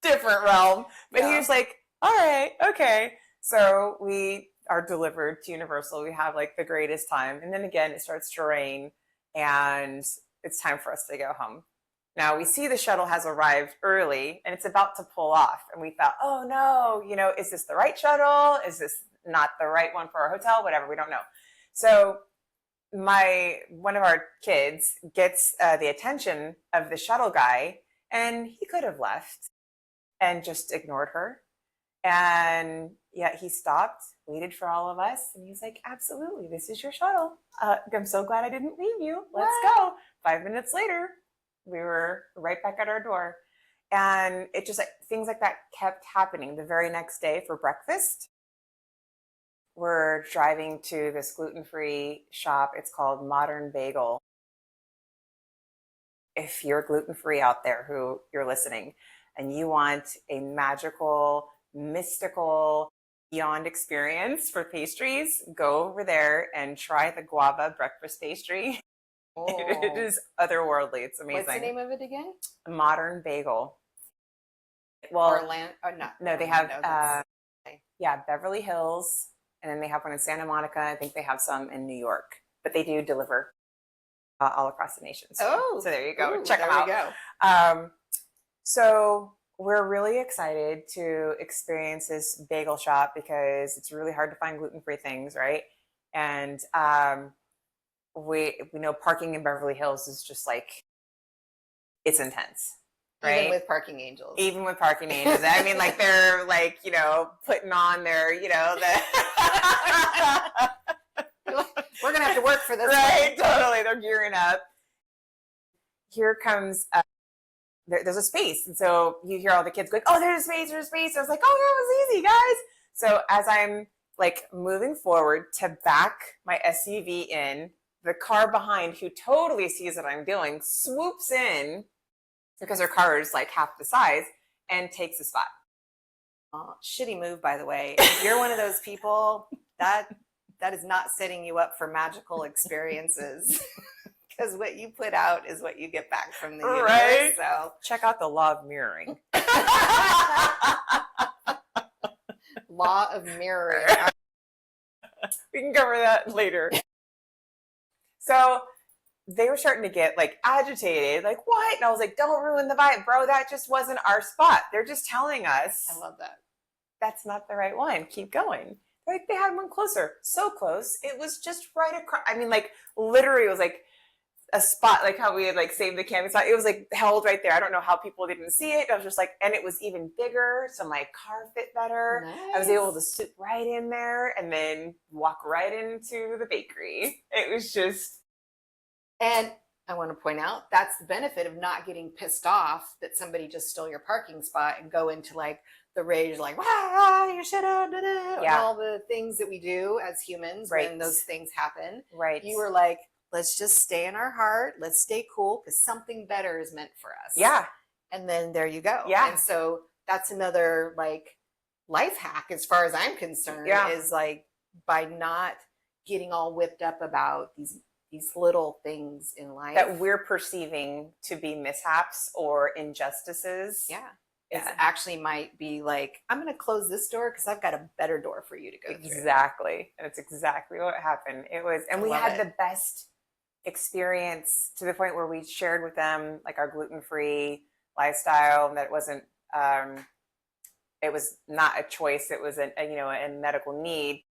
different realm. But he was like, all right, okay. So we are delivered to Universal. We have like the greatest time. And then again, it starts to rain and it's time for us to go home. Now we see the shuttle has arrived early and it's about to pull off. And we thought, oh no, you know, is this the right shuttle? Is this not the right one for our hotel? Whatever, we don't know. So one of our kids gets the attention of the shuttle guy and he could have left and just ignored her. And yet he stopped, waited for all of us, and he was like, absolutely, this is your shuttle. I'm so glad I didn't leave you. Let's go. 5 minutes later, we were right back at our door. And it just like things like that kept happening. The very next day for breakfast, we're driving to this gluten-free shop. It's called Modern Bagel. If you're gluten-free out there who you're listening and you want a magical, mystical, beyond experience for pastries, go over there and try the guava breakfast pastry. Oh. It is otherworldly. It's amazing. What's the name of it again? Modern Bagel. Well, no, they have Beverly Hills, and then they have one in Santa Monica. I think they have some in New York, but they do deliver all across the nation. So there you go. Check them out. There we go. So we're really excited to experience this bagel shop because it's really hard to find gluten-free things, right? And we know parking in Beverly Hills is just like, it's intense, right? Even with parking angels. Even with parking angels. I mean, like they're like, you know, putting on their, you know, we're going to have to work for this. Right, totally. They're gearing up. Here comes there's a space. And so you hear all the kids going, oh, there's a space, there's a space. I was like, oh, that was easy, guys. So as I'm like moving forward to back my SUV in, the car behind, who totally sees what I'm doing, swoops in because her car is like half the size and takes a spot. Oh, shitty move, by the way. If you're one of those people, that is not setting you up for magical experiences. Because what you put out is what you get back from the universe. Right? So check out the law of mirroring. Law of mirroring. We can cover that later. So they were starting to get like agitated, like, what? And I was like, don't ruin the vibe, bro. That just wasn't our spot. They're just telling us. I love that. That's not the right one. Keep going. Like they had one closer. So close. It was just right across. I mean, like literally it was like a spot, like how we had like saved the camping spot. It was like held right there. I don't know how people didn't see it. I was just like, and it was even bigger. So my car fit better. Nice. I was able to sit right in there and then walk right into the bakery. It was just. And I want to point out, that's the benefit of not getting pissed off that somebody just stole your parking spot and go into like the rage, like, ah, you should have, and Yeah. all the things that we do as humans Right. when those things happen. Right. You were like, let's just stay in our heart. Let's stay cool because something better is meant for us. Yeah. And then there you go. Yeah. And so that's another like life hack as far as I'm concerned, is like by not getting all whipped up about these little things in life that we're perceiving to be mishaps or injustices. Yeah. It actually might be like, I'm going to close this door because I've got a better door for you to go through. Exactly. And it's exactly what happened. It was, and we had the best experience to the point where we shared with them like our gluten-free lifestyle, and that it wasn't, it was not a choice. It was a medical need.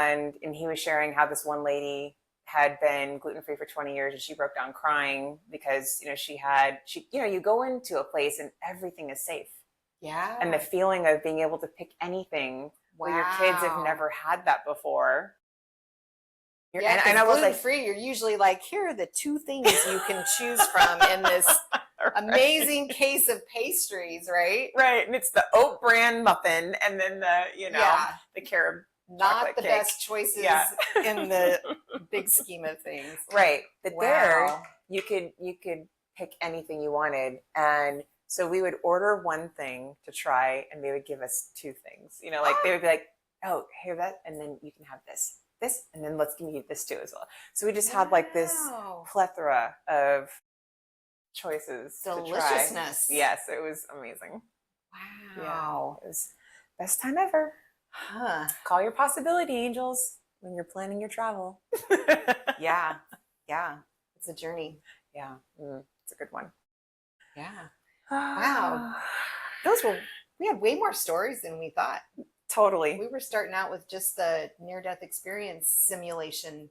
And he was sharing how this one lady had been gluten-free for 20 years and she broke down crying because, you go into a place and everything is safe. Yeah. And the feeling of being able to pick anything where your kids have never had that before. Yeah, and I was gluten-free, you're usually like, here are the 2 things you can choose from in this amazing case of pastries, right? Right. And it's the oat bran muffin and then the carob. Not the cake. Best choices in the big scheme of things. Right. But there you could pick anything you wanted. And so we would order one thing to try and they would give us 2 things. They would be like, oh, here that, and then you can have this, and then let's give you this too as well. So we just had like this plethora of choices. Deliciousness. To try. Yes, it was amazing. Wow. Yeah, it was best time ever. Huh. Call your possibility angels when you're planning your travel. Yeah. It's a journey. Yeah. It's a good one. Yeah. Wow. We had way more stories than we thought. Totally. We were starting out with just the near-death experience simulation.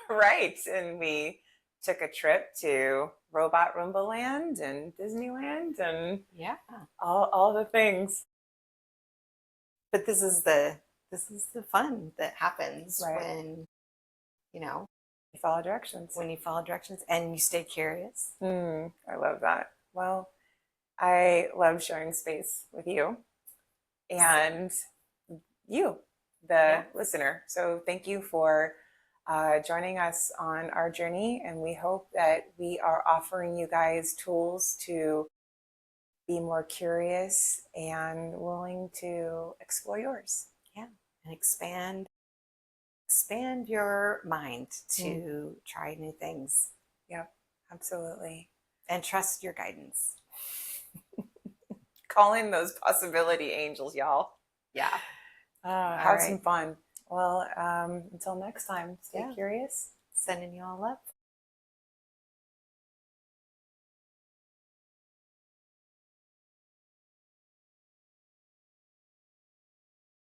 Right. And we took a trip to Robot Roomba Land and Disneyland and all the things. But this is the fun that happens when you follow directions. When you follow directions and you stay curious. I love that. Well, I love sharing space with you and you, the listener. So thank you for joining us on our journey, and we hope that we are offering you guys tools to be more curious and willing to explore yours. Yeah. And expand your mind to try new things. Yep, absolutely. And trust your guidance. Call in those possibility angels, y'all. Yeah. Have some fun. Well, until next time, stay curious. Sending you all love.